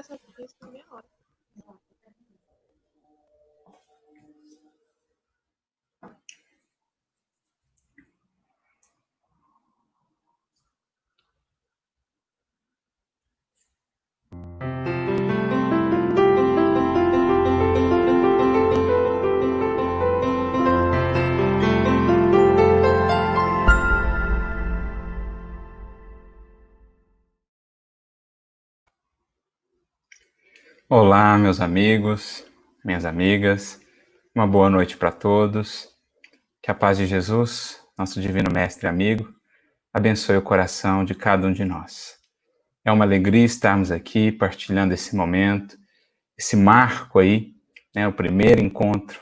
começar isso na meia hora. Olá, meus amigos, minhas amigas, uma boa noite para todos. Que a paz de Jesus, nosso divino mestre e amigo, abençoe o coração de cada um de nós. É uma alegria estarmos aqui partilhando esse momento, esse marco aí, né, o primeiro encontro,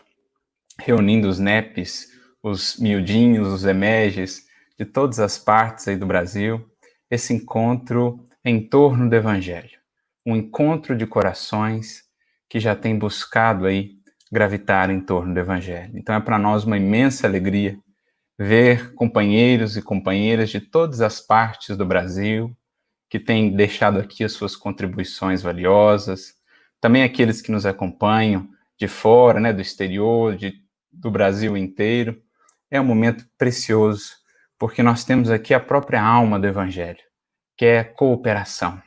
reunindo os NEPs, os miudinhos, os emeges de todas as partes aí do Brasil, esse encontro em torno do Evangelho. Um encontro de corações que já tem buscado aí gravitar em torno do Evangelho. Então é para nós uma imensa alegria ver companheiros e companheiras de todas as partes do Brasil que têm deixado aqui as suas contribuições valiosas, também aqueles que nos acompanham de fora, né, do exterior, do Brasil inteiro. É um momento precioso, porque nós temos aqui a própria alma do Evangelho, que é cooperação,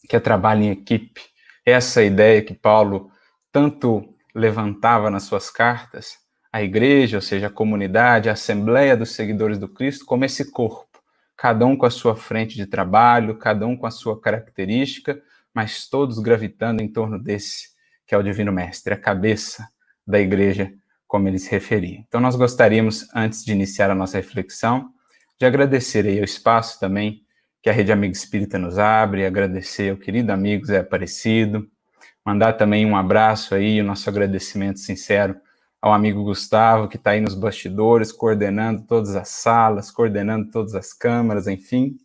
que é trabalho em equipe. Essa ideia que Paulo tanto levantava nas suas cartas, a igreja, ou seja, a comunidade, a assembleia dos seguidores do Cristo, como esse corpo, cada um com a sua frente de trabalho, cada um com a sua característica, mas todos gravitando em torno desse, que é o Divino Mestre, a cabeça da igreja, como ele se referia. Então nós gostaríamos, antes de iniciar a nossa reflexão, de agradecer aí o espaço também que a Rede Amigo Espírita nos abre, agradecer ao querido amigo Zé Aparecido, mandar também um abraço aí, o nosso agradecimento sincero ao amigo Gustavo, que está aí nos bastidores, coordenando todas as salas, coordenando todas as câmaras, enfim.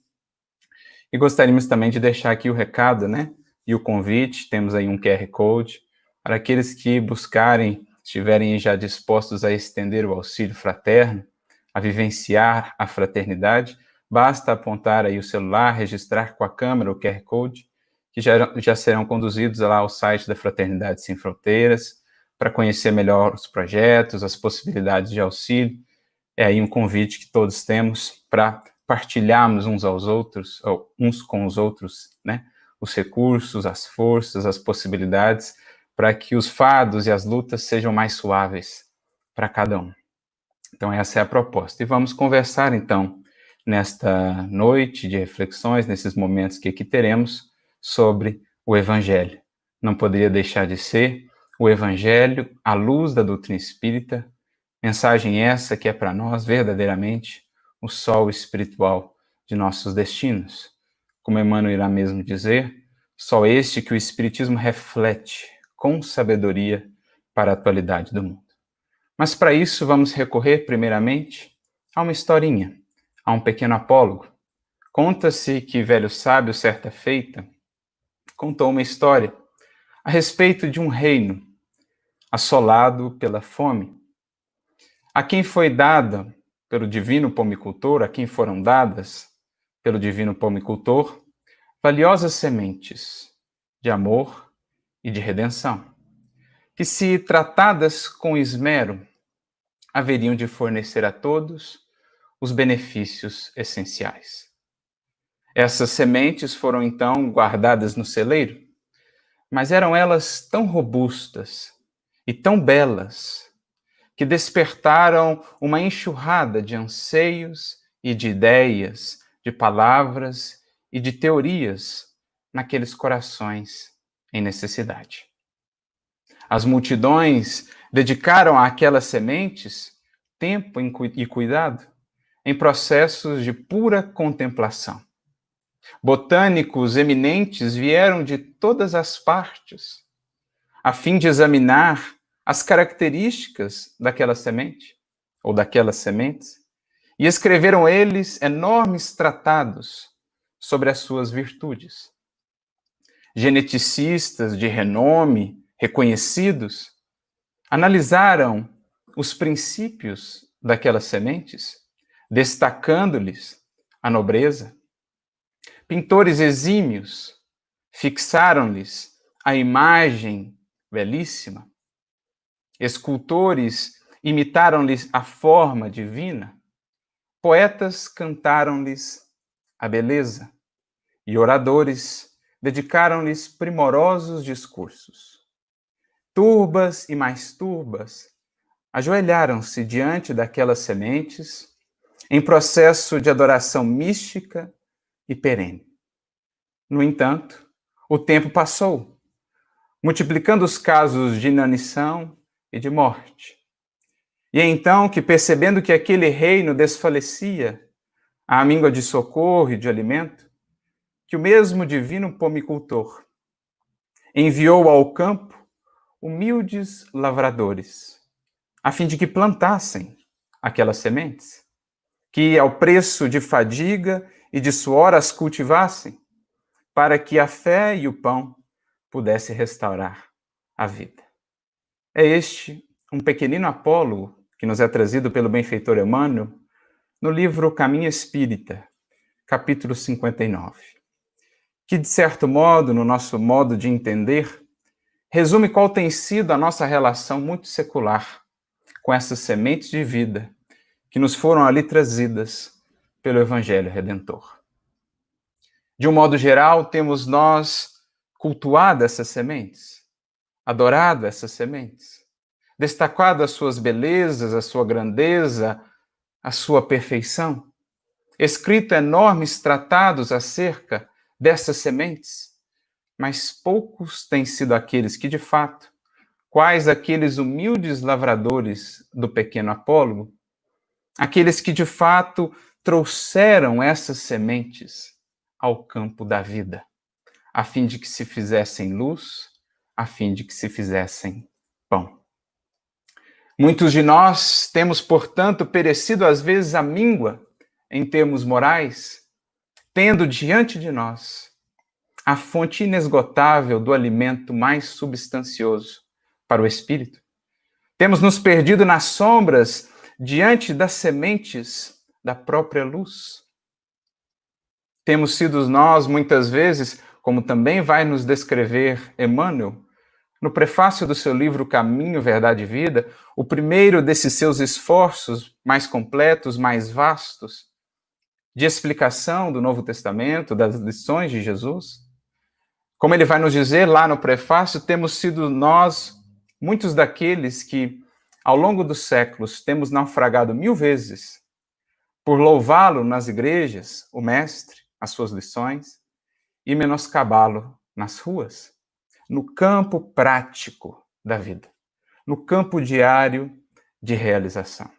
E gostaríamos também de deixar aqui o recado, né, e o convite, temos aí um QR Code, para aqueles que buscarem, estiverem já dispostos a estender o auxílio fraterno, a vivenciar a fraternidade, basta apontar aí o celular, registrar com a câmera o QR Code, que já serão conduzidos lá ao site da Fraternidade Sem Fronteiras, para conhecer melhor os projetos, as possibilidades de auxílio. É aí um convite que todos temos para partilharmos uns aos outros, ou uns com os outros, né? Os recursos, as forças, as possibilidades, para que os fardos e as lutas sejam mais suaves para cada um. Então essa é a proposta. E vamos conversar então nesta noite de reflexões, nesses momentos que aqui teremos, sobre o Evangelho. Não poderia deixar de ser o Evangelho à luz da doutrina espírita, mensagem essa que é para nós verdadeiramente o sol espiritual de nossos destinos. Como Emmanuel irá mesmo dizer, sol este que o Espiritismo reflete com sabedoria para a atualidade do mundo. Mas para isso vamos recorrer primeiramente a uma historinha, a um pequeno apólogo. Conta-se que velho sábio, certa feita, contou uma história a respeito de um reino assolado pela fome, a quem foi dada pelo divino pomicultor, a quem foram dadas pelo divino pomicultor, valiosas sementes de amor e de redenção, que se tratadas com esmero, haveriam de fornecer a todos os benefícios essenciais. Essas sementes foram então guardadas no celeiro, mas eram elas tão robustas e tão belas que despertaram uma enxurrada de anseios e de ideias, de palavras e de teorias naqueles corações em necessidade. As multidões dedicaram àquelas sementes tempo e cuidado em processos de pura contemplação. Botânicos eminentes vieram de todas as partes a fim de examinar as características daquela semente, ou daquelas sementes, e escreveram eles enormes tratados sobre as suas virtudes. Geneticistas de renome, reconhecidos, analisaram os princípios daquelas sementes, destacando-lhes a nobreza. Pintores exímios fixaram-lhes a imagem belíssima, escultores imitaram-lhes a forma divina, poetas cantaram-lhes a beleza e oradores dedicaram-lhes primorosos discursos. Turbas e mais turbas ajoelharam-se diante daquelas sementes em processo de adoração mística e perene. No entanto, o tempo passou, multiplicando os casos de inanição e de morte. E é então que, percebendo que aquele reino desfalecia à míngua de socorro e de alimento, que o mesmo divino pomicultor enviou ao campo humildes lavradores, a fim de que plantassem aquelas sementes, que ao preço de fadiga e de suor as cultivassem, para que a fé e o pão pudessem restaurar a vida. É este um pequenino apólogo que nos é trazido pelo benfeitor Emmanuel no livro Caminho Espírita, capítulo 59, que, de certo modo, no nosso modo de entender, resume qual tem sido a nossa relação muito secular com essas sementes de vida que nos foram ali trazidas pelo Evangelho Redentor. De um modo geral, temos nós cultuado essas sementes, adorado essas sementes, destacado as suas belezas, a sua grandeza, a sua perfeição, escrito enormes tratados acerca dessas sementes, mas poucos têm sido aqueles que, de fato, quais aqueles humildes lavradores do pequeno apólogo, aqueles que, de fato, trouxeram essas sementes ao campo da vida, a fim de que se fizessem luz, a fim de que se fizessem pão. Muitos de nós temos, portanto, perecido às vezes à míngua em termos morais, tendo diante de nós a fonte inesgotável do alimento mais substancioso para o espírito. Temos nos perdido nas sombras diante das sementes da própria luz. Temos sido nós, muitas vezes, como também vai nos descrever Emmanuel, no prefácio do seu livro Caminho, Verdade e Vida, o primeiro desses seus esforços mais completos, mais vastos, de explicação do Novo Testamento, das lições de Jesus. Como ele vai nos dizer lá no prefácio, temos sido nós, muitos daqueles que, ao longo dos séculos, temos naufragado 1000 vezes por louvá-lo nas igrejas, o Mestre, as suas lições, e menoscabá-lo nas ruas, no campo prático da vida, no campo diário de realização.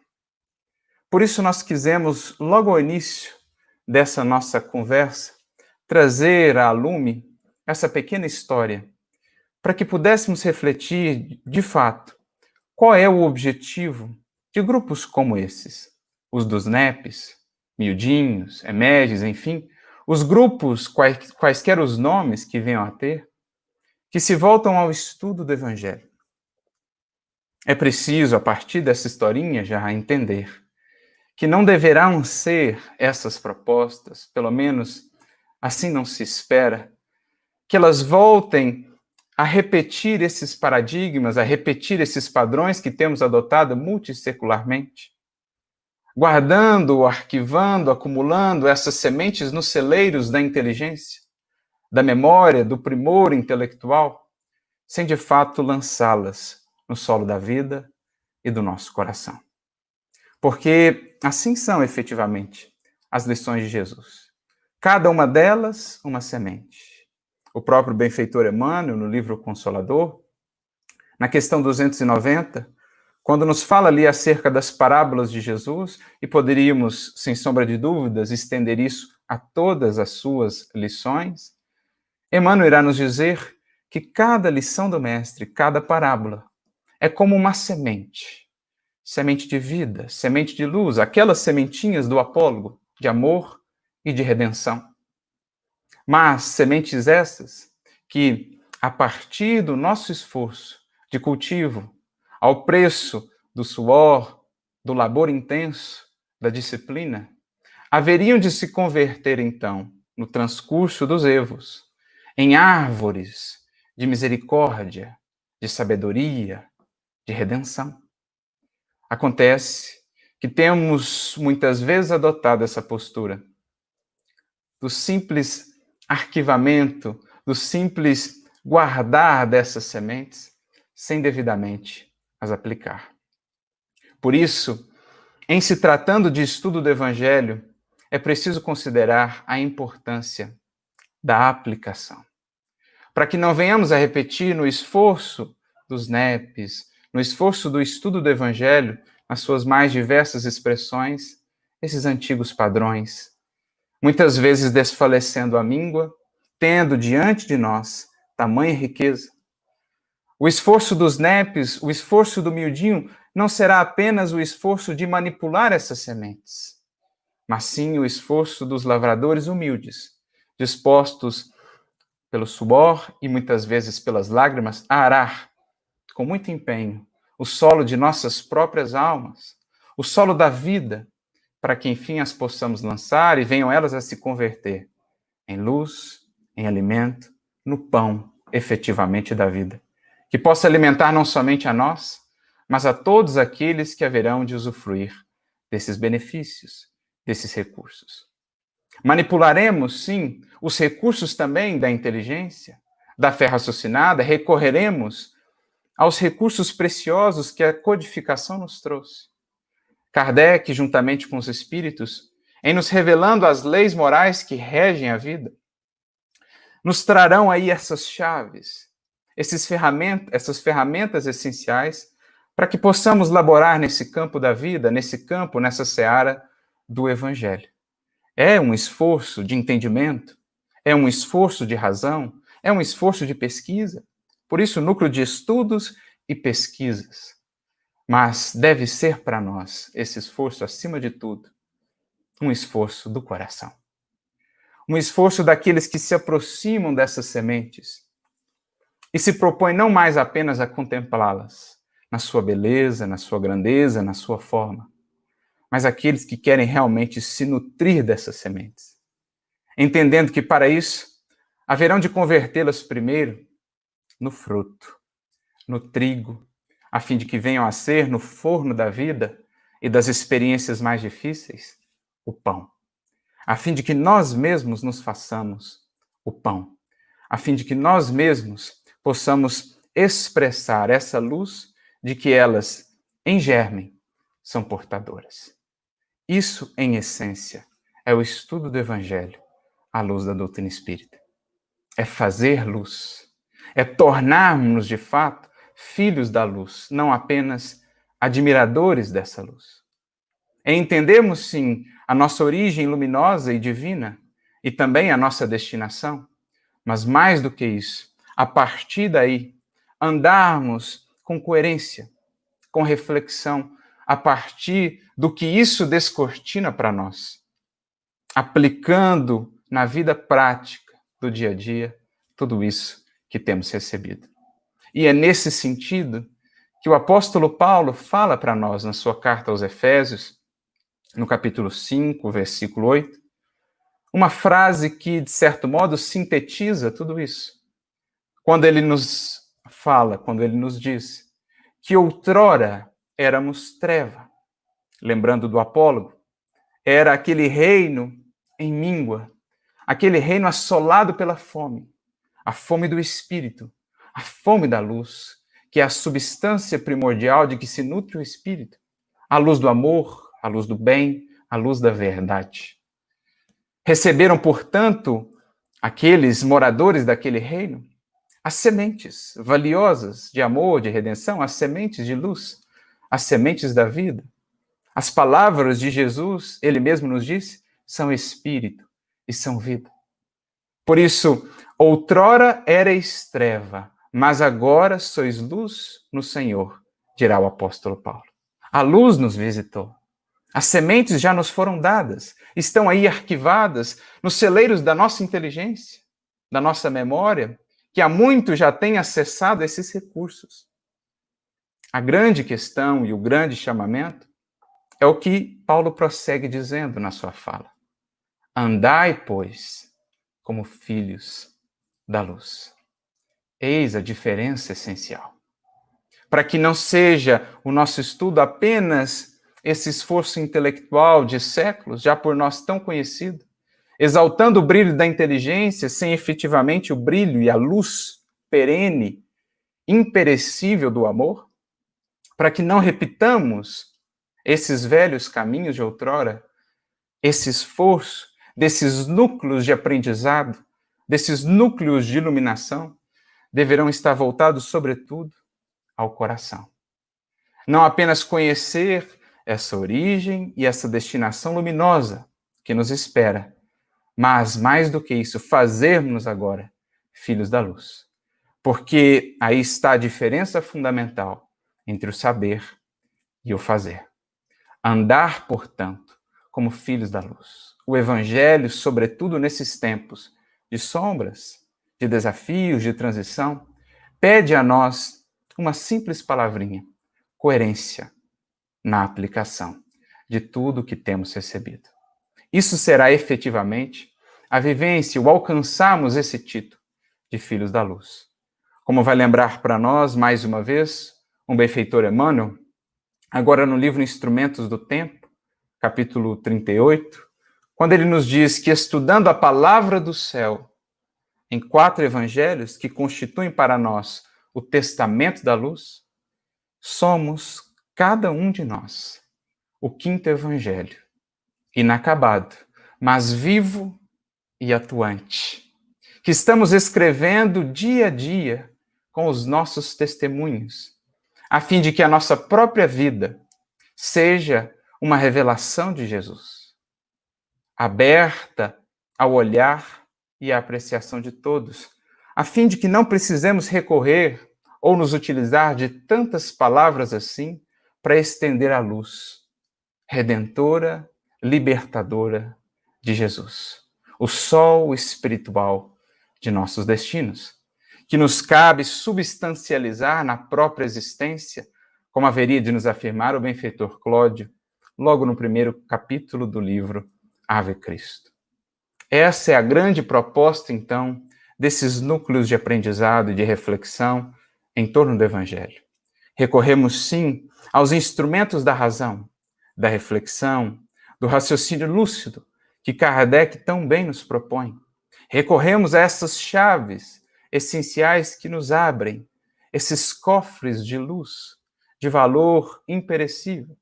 Por isso nós quisemos, logo ao início dessa nossa conversa, trazer à lume essa pequena história, para que pudéssemos refletir, de fato, qual é o objetivo de grupos como esses, os dos NEPs, miudinhos, emerges, enfim, os grupos, quaisquer os nomes que venham a ter, que se voltam ao estudo do Evangelho. É preciso, a partir dessa historinha, já entender que não deverão ser essas propostas, pelo menos assim não se espera, que elas voltem a repetir esses paradigmas, a repetir esses padrões que temos adotado multissecularmente, guardando, arquivando, acumulando essas sementes nos celeiros da inteligência, da memória, do primor intelectual, sem de fato lançá-las no solo da vida e do nosso coração. Porque assim são efetivamente as lições de Jesus. Cada uma delas, uma semente. O próprio benfeitor Emmanuel, no livro Consolador, na questão 290, quando nos fala ali acerca das parábolas de Jesus, e poderíamos, sem sombra de dúvidas, estender isso a todas as suas lições, Emmanuel irá nos dizer que cada lição do Mestre, cada parábola, é como uma semente. Semente de vida, semente de luz, aquelas sementinhas do apólogo, de amor e de redenção. Mas sementes essas que, a partir do nosso esforço de cultivo, ao preço do suor, do labor intenso, da disciplina, haveriam de se converter, então, no transcurso dos evos, em árvores de misericórdia, de sabedoria, de redenção. Acontece que temos muitas vezes adotado essa postura do simples arquivamento, do simples guardar dessas sementes, sem devidamente as aplicar. Por isso, em se tratando de estudo do Evangelho, é preciso considerar a importância da aplicação. Para que não venhamos a repetir no esforço dos NEPs, no esforço do estudo do Evangelho, nas suas mais diversas expressões, esses antigos padrões, muitas vezes desfalecendo a míngua, tendo diante de nós tamanha riqueza. O esforço dos NEPs, o esforço do miudinho, não será apenas o esforço de manipular essas sementes, mas sim o esforço dos lavradores humildes, dispostos pelo suor e muitas vezes pelas lágrimas a arar, com muito empenho, o solo de nossas próprias almas, o solo da vida, para que enfim as possamos lançar e venham elas a se converter em luz, em alimento, no pão, efetivamente, da vida, que possa alimentar não somente a nós, mas a todos aqueles que haverão de usufruir desses benefícios, desses recursos. Manipularemos, sim, os recursos também da inteligência, da fé raciocinada, recorreremos aos recursos preciosos que a codificação nos trouxe. Kardec, juntamente com os espíritos, em nos revelando as leis morais que regem a vida, nos trarão aí essas chaves, essas ferramentas essenciais para que possamos laborar nesse campo da vida, nesse campo, nessa seara do Evangelho. É um esforço de entendimento, é um esforço de razão, é um esforço de pesquisa. Por isso, núcleo de estudos e pesquisas. Mas deve ser para nós, esse esforço, acima de tudo, um esforço do coração. Um esforço daqueles que se aproximam dessas sementes e se propõem não mais apenas a contemplá-las, na sua beleza, na sua grandeza, na sua forma, mas aqueles que querem realmente se nutrir dessas sementes, entendendo que para isso haverão de convertê-las primeiro no fruto, no trigo, a fim de que venham a ser, no forno da vida e das experiências mais difíceis, o pão. A fim de que nós mesmos nos façamos o pão. A fim de que nós mesmos possamos expressar essa luz de que elas, em germe, são portadoras. Isso, em essência, é o estudo do Evangelho à luz da doutrina espírita. É fazer luz. É tornarmos, de fato, filhos da luz, não apenas admiradores dessa luz. É entendermos, sim, a nossa origem luminosa e divina e também a nossa destinação, mas mais do que isso, a partir daí, andarmos com coerência, com reflexão, a partir do que isso descortina para nós, aplicando na vida prática do dia a dia tudo isso que temos recebido. E é nesse sentido que o apóstolo Paulo fala para nós na sua carta aos Efésios, no capítulo 5, versículo 8, uma frase que, de certo modo, sintetiza tudo isso. Quando ele nos fala, quando ele nos diz que outrora éramos treva, lembrando do Apólogo, era aquele reino em míngua, aquele reino assolado pela fome, a fome do Espírito, a fome da luz, que é a substância primordial de que se nutre o Espírito, a luz do amor, a luz do bem, a luz da verdade. Receberam, portanto, aqueles moradores daquele reino, as sementes valiosas de amor, de redenção, as sementes de luz, as sementes da vida. As palavras de Jesus, ele mesmo nos disse, são espírito e são vida. Por isso, outrora erais treva, mas agora sois luz no Senhor, dirá o apóstolo Paulo. A luz nos visitou. As sementes já nos foram dadas, estão aí arquivadas nos celeiros da nossa inteligência, da nossa memória, que há muito já tem acessado esses recursos. A grande questão e o grande chamamento é o que Paulo prossegue dizendo na sua fala. Andai, pois, como filhos da luz. Eis a diferença essencial. Para que não seja o nosso estudo apenas esse esforço intelectual de séculos, já por nós tão conhecido, exaltando o brilho da inteligência sem efetivamente o brilho e a luz perene, imperecível do amor, para que não repitamos esses velhos caminhos de outrora, esse esforço desses núcleos de aprendizado, desses núcleos de iluminação, deverão estar voltados, sobretudo, ao coração. Não apenas conhecer essa origem e essa destinação luminosa que nos espera, mas, mais do que isso, fazermos agora filhos da luz. Porque aí está a diferença fundamental entre o saber e o fazer. Andar, portanto, como filhos da luz. O Evangelho, sobretudo nesses tempos de sombras, de desafios, de transição, pede a nós uma simples palavrinha: coerência na aplicação de tudo que temos recebido. Isso será efetivamente a vivência, o alcançarmos esse título de filhos da luz. Como vai lembrar para nós, mais uma vez, um benfeitor Emmanuel, agora no livro Instrumentos do Tempo, capítulo 38, quando ele nos diz que, estudando a palavra do céu em 4 evangelhos que constituem para nós o testamento da luz, somos, cada um de nós, o 5º evangelho, inacabado, mas vivo e atuante, que estamos escrevendo dia a dia com os nossos testemunhos, a fim de que a nossa própria vida seja uma revelação de Jesus, aberta ao olhar e à apreciação de todos, a fim de que não precisemos recorrer ou nos utilizar de tantas palavras assim para estender a luz redentora, libertadora de Jesus, o sol espiritual de nossos destinos, que nos cabe substancializar na própria existência, como haveria de nos afirmar o benfeitor Cláudio, logo no primeiro capítulo do livro Ave Cristo. Essa é a grande proposta, então, desses núcleos de aprendizado e de reflexão em torno do Evangelho. Recorremos, sim, aos instrumentos da razão, da reflexão, do raciocínio lúcido, que Kardec tão bem nos propõe. Recorremos a essas chaves essenciais que nos abrem esses cofres de luz, de valor imperecível.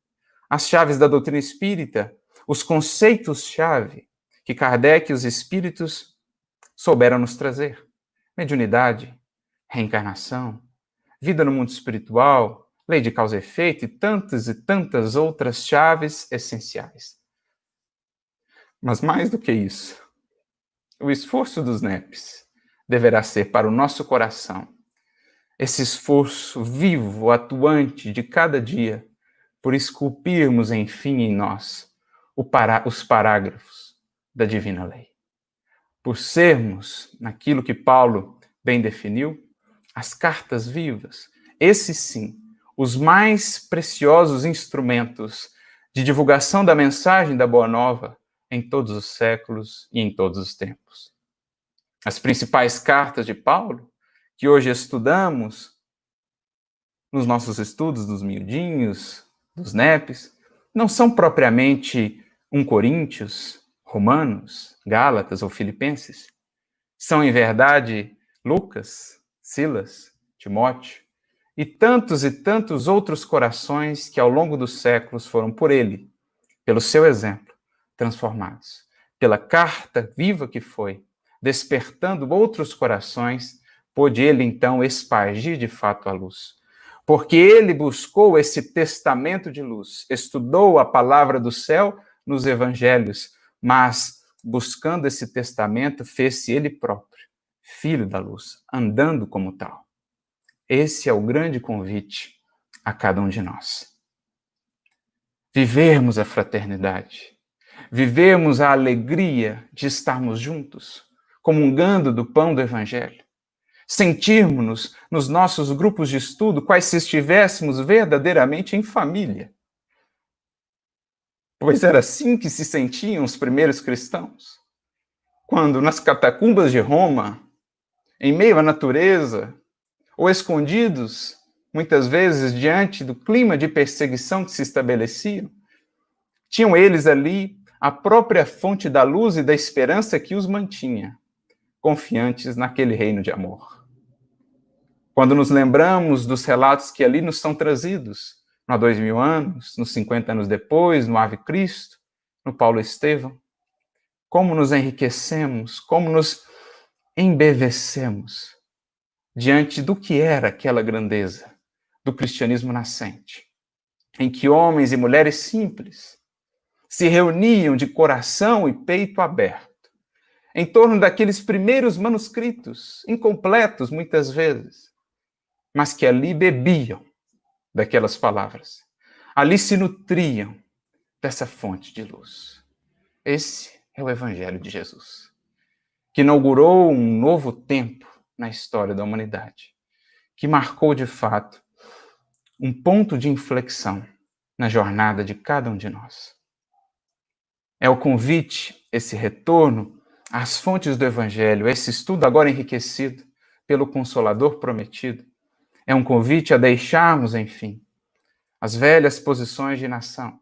As chaves da doutrina espírita, os conceitos-chave que Kardec e os espíritos souberam nos trazer. Mediunidade, reencarnação, vida no mundo espiritual, lei de causa e efeito e tantas outras chaves essenciais. Mas mais do que isso, o esforço dos NEPs deverá ser para o nosso coração esse esforço vivo, atuante de cada dia, por esculpirmos, enfim, em nós os parágrafos da Divina Lei. Por sermos, naquilo que Paulo bem definiu, as cartas vivas, esses sim, os mais preciosos instrumentos de divulgação da mensagem da Boa Nova em todos os séculos e em todos os tempos. As principais cartas de Paulo, que hoje estudamos nos nossos estudos dos miudinhos, dos NEPs, não são propriamente 1 Coríntios, Romanos, Gálatas ou Filipenses. São, em verdade, Lucas, Silas, Timóteo e tantos outros corações que ao longo dos séculos foram por ele, pelo seu exemplo, transformados. Pela carta viva que foi, despertando outros corações, pôde ele então espargir de fato a luz. Porque ele buscou esse testamento de luz, estudou a palavra do céu nos evangelhos, mas buscando esse testamento, fez-se ele próprio, filho da luz, andando como tal. Esse é o grande convite a cada um de nós. Vivermos a fraternidade, vivermos a alegria de estarmos juntos, comungando do pão do Evangelho, sentirmos-nos nos nossos grupos de estudo quais se estivéssemos verdadeiramente em família. Pois era assim que se sentiam os primeiros cristãos, quando nas catacumbas de Roma, em meio à natureza, ou escondidos, muitas vezes, diante do clima de perseguição que se estabelecia. Tinham eles ali a própria fonte da luz e da esperança que os mantinha, confiantes naquele reino de amor. Quando nos lembramos dos relatos que ali nos são trazidos, no há 2000 anos, nos 50 anos depois, no Ave Cristo, no Paulo Estevão, como nos enriquecemos, como nos embevecemos diante do que era aquela grandeza do cristianismo nascente, em que homens e mulheres simples se reuniam de coração e peito aberto, em torno daqueles primeiros manuscritos, incompletos muitas vezes, mas que ali bebiam daquelas palavras, ali se nutriam dessa fonte de luz. Esse é o Evangelho de Jesus, que inaugurou um novo tempo na história da humanidade, que marcou de fato um ponto de inflexão na jornada de cada um de nós. É o convite, esse retorno às fontes do Evangelho, esse estudo agora enriquecido pelo Consolador prometido, é um convite a deixarmos, enfim, as velhas posições de inação,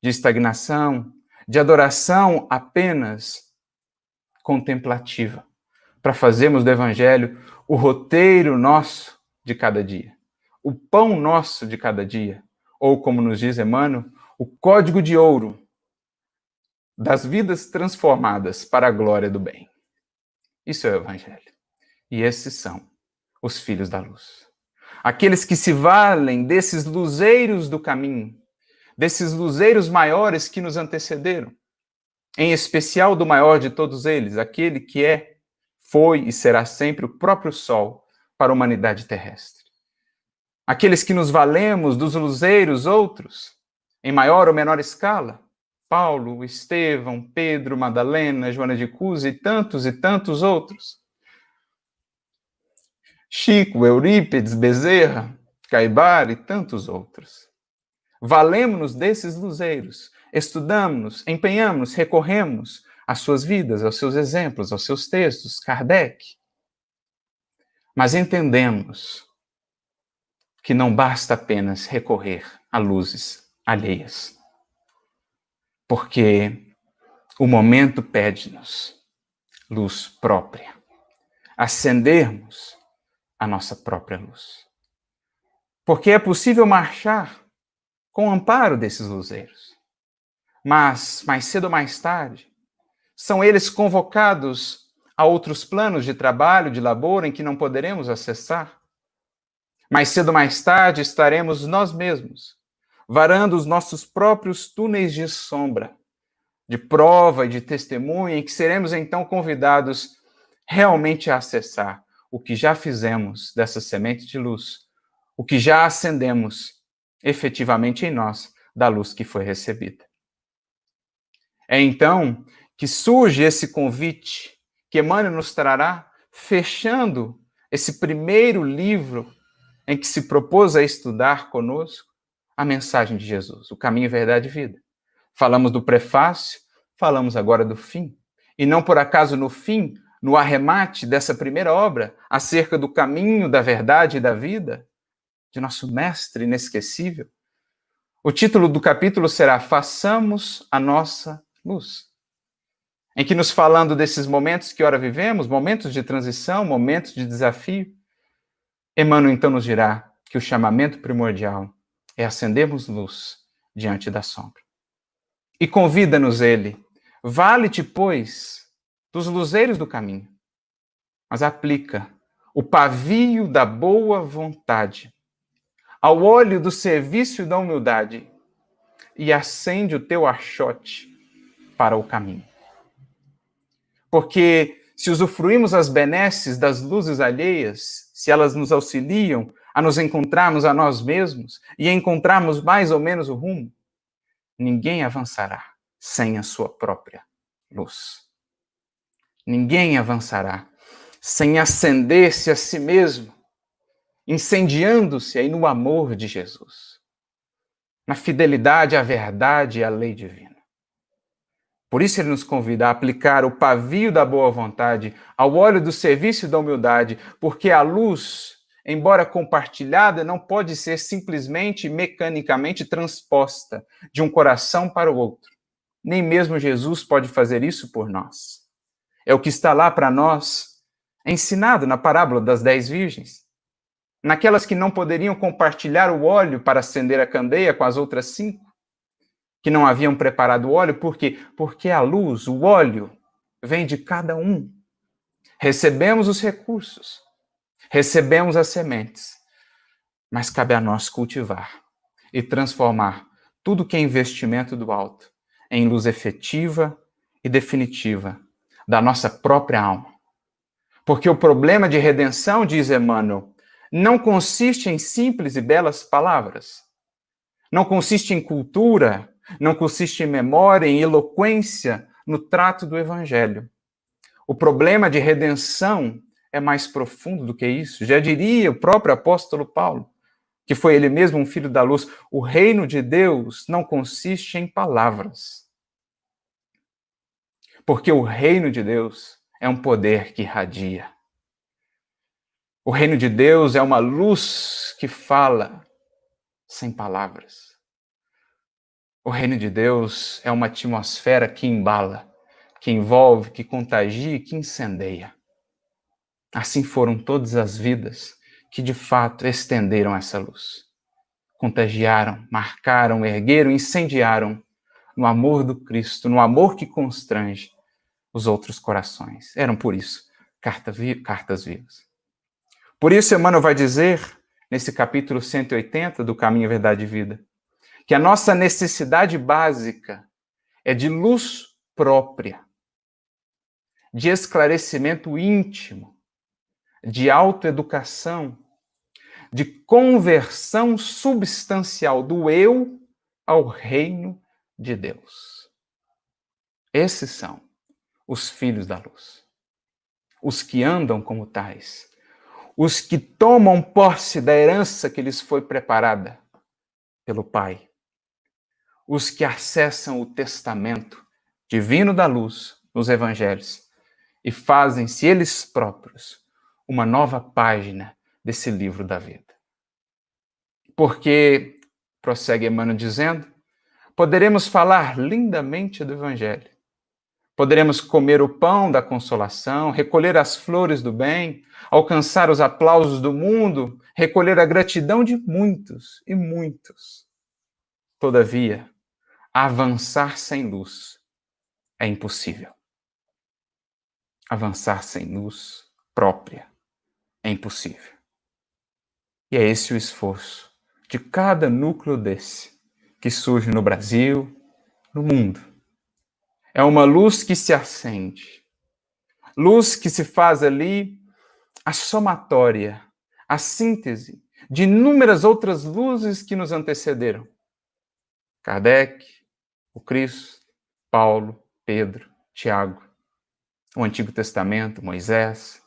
de estagnação, de adoração apenas contemplativa, para fazermos do Evangelho o roteiro nosso de cada dia, o pão nosso de cada dia, ou, como nos diz Emmanuel, o código de ouro das vidas transformadas para a glória do bem. Isso é o Evangelho. E esses são os filhos da luz. Aqueles que se valem desses luzeiros do caminho, desses luzeiros maiores que nos antecederam, em especial do maior de todos eles, aquele que é, foi e será sempre o próprio sol para a humanidade terrestre. Aqueles que nos valemos dos luzeiros outros, em maior ou menor escala, Paulo, Estevão, Pedro, Madalena, Joana de Cusa e tantos outros. Chico, Eurípides, Bezerra, Caibar e tantos outros. Valemos-nos desses luzeiros, estudamos-nos, empenhamos-nos, recorremos às suas vidas, aos seus exemplos, aos seus textos, Kardec. Mas entendemos que não basta apenas recorrer a luzes alheias, porque o momento pede-nos luz própria, acendermos a nossa própria luz. Porque é possível marchar com o amparo desses luzeiros, mas mais cedo ou mais tarde, são eles convocados a outros planos de trabalho, de labor, em que não poderemos acessar. Mais cedo ou mais tarde estaremos nós mesmos, varando os nossos próprios túneis de sombra, de prova e de testemunha, em que seremos então convidados realmente a acessar o que já fizemos dessa semente de luz, o que já acendemos efetivamente em nós da luz que foi recebida. É então que surge esse convite que Emmanuel nos trará, fechando esse primeiro livro em que se propôs a estudar conosco a mensagem de Jesus, o caminho, verdade e vida. Falamos do prefácio, falamos agora do fim. E não por acaso no fim, no arremate dessa primeira obra, acerca do caminho, da verdade e da vida, de nosso mestre inesquecível, o título do capítulo será Façamos a Nossa Luz. Em que, nos falando desses momentos que ora vivemos, momentos de transição, momentos de desafio, Emmanuel então nos dirá que o chamamento primordial é acendermos luz diante da sombra. E convida-nos ele, vale-te, pois, dos luzeiros do caminho, mas aplica o pavio da boa vontade ao óleo do serviço e da humildade e acende o teu achote para o caminho. Porque se usufruímos as benesses das luzes alheias, se elas nos auxiliam a nos encontrarmos a nós mesmos e a encontrarmos mais ou menos o rumo, ninguém avançará sem a sua própria luz. Ninguém avançará sem acender-se a si mesmo, incendiando-se aí no amor de Jesus, na fidelidade à verdade e à lei divina. Por isso ele nos convida a aplicar o pavio da boa vontade ao óleo do serviço e da humildade, porque a luz embora compartilhada, não pode ser simplesmente mecanicamente transposta de um coração para o outro. Nem mesmo Jesus pode fazer isso por nós. É o que está lá para nós, ensinado na parábola das 10 virgens. Naquelas que não poderiam compartilhar o óleo para acender a candeia com as outras 5, que não haviam preparado o óleo, por quê? Porque a luz, o óleo, vem de cada um. Recebemos os recursos, recebemos as sementes, mas cabe a nós cultivar e transformar tudo que é investimento do alto em luz efetiva e definitiva da nossa própria alma. Porque o problema de redenção, diz Emmanuel, não consiste em simples e belas palavras, não consiste em cultura, não consiste em memória, em eloquência no trato do Evangelho. O problema de redenção é mais profundo do que isso. Já diria o próprio apóstolo Paulo, que foi ele mesmo um filho da luz, o reino de Deus não consiste em palavras. Porque o reino de Deus é um poder que irradia. O reino de Deus é uma luz que fala sem palavras. O reino de Deus é uma atmosfera que embala, que envolve, que contagia e que incendeia. Assim foram todas as vidas que de fato estenderam essa luz. Contagiaram, marcaram, ergueram, incendiaram no amor do Cristo, no amor que constrange os outros corações. Eram, por isso, cartas vivas. Por isso, Emmanuel vai dizer, nesse capítulo 180 do Caminho, Verdade e Vida, que a nossa necessidade básica é de luz própria, de esclarecimento íntimo, de autoeducação, de conversão substancial do eu ao reino de Deus. Esses são os filhos da luz, os que andam como tais, os que tomam posse da herança que lhes foi preparada pelo Pai, os que acessam o testamento divino da luz nos evangelhos e fazem-se eles próprios uma nova página desse livro da vida. Porque, prossegue Emmanuel dizendo, poderemos falar lindamente do evangelho, poderemos comer o pão da consolação, recolher as flores do bem, alcançar os aplausos do mundo, recolher a gratidão de muitos e muitos. Todavia, avançar sem luz é impossível. Avançar sem luz própria é impossível. E é esse o esforço de cada núcleo desse que surge no Brasil, no mundo. É uma luz que se acende, luz que se faz ali a somatória, a síntese de inúmeras outras luzes que nos antecederam. Kardec, o Cristo, Paulo, Pedro, Tiago, o Antigo Testamento, Moisés,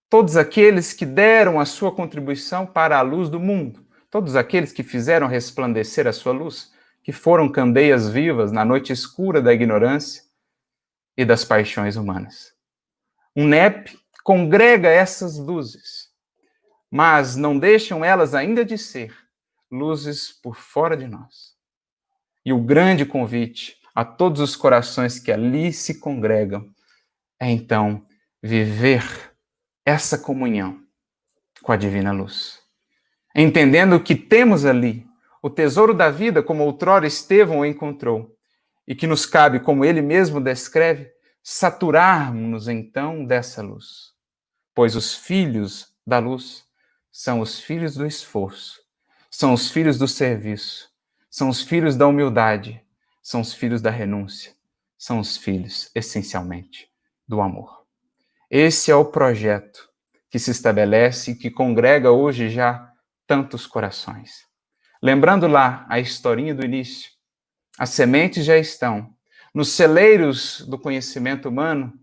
todos aqueles que deram a sua contribuição para a luz do mundo, todos aqueles que fizeram resplandecer a sua luz, que foram candeias vivas na noite escura da ignorância e das paixões humanas. Um NEP congrega essas luzes, mas não deixam elas ainda de ser luzes por fora de nós. E o grande convite a todos os corações que ali se congregam é então viver essa comunhão com a divina luz. Entendendo que temos ali o tesouro da vida, como outrora Estevão o encontrou, e que nos cabe, como ele mesmo descreve, saturarmos-nos então dessa luz. Pois os filhos da luz são os filhos do esforço, são os filhos do serviço, são os filhos da humildade, são os filhos da renúncia, são os filhos, essencialmente, do amor. Esse é o projeto que se estabelece e que congrega hoje já tantos corações. Lembrando lá a historinha do início, as sementes já estão nos celeiros do conhecimento humano,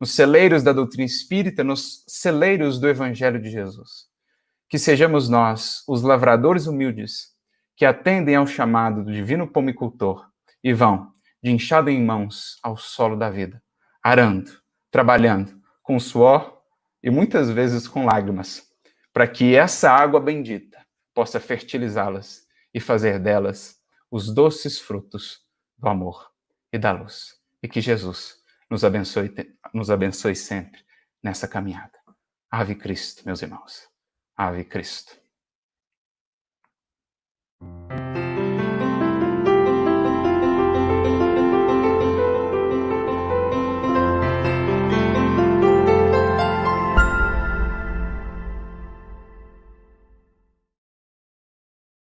nos celeiros da doutrina espírita, nos celeiros do Evangelho de Jesus. Que sejamos nós, os lavradores humildes, que atendem ao chamado do divino pomicultor e vão, de enxada em mãos, ao solo da vida, arando, trabalhando, com suor e muitas vezes com lágrimas, para que essa água bendita possa fertilizá-las e fazer delas os doces frutos do amor e da luz. E que Jesus nos abençoe sempre nessa caminhada. Ave Cristo, meus irmãos. Ave Cristo.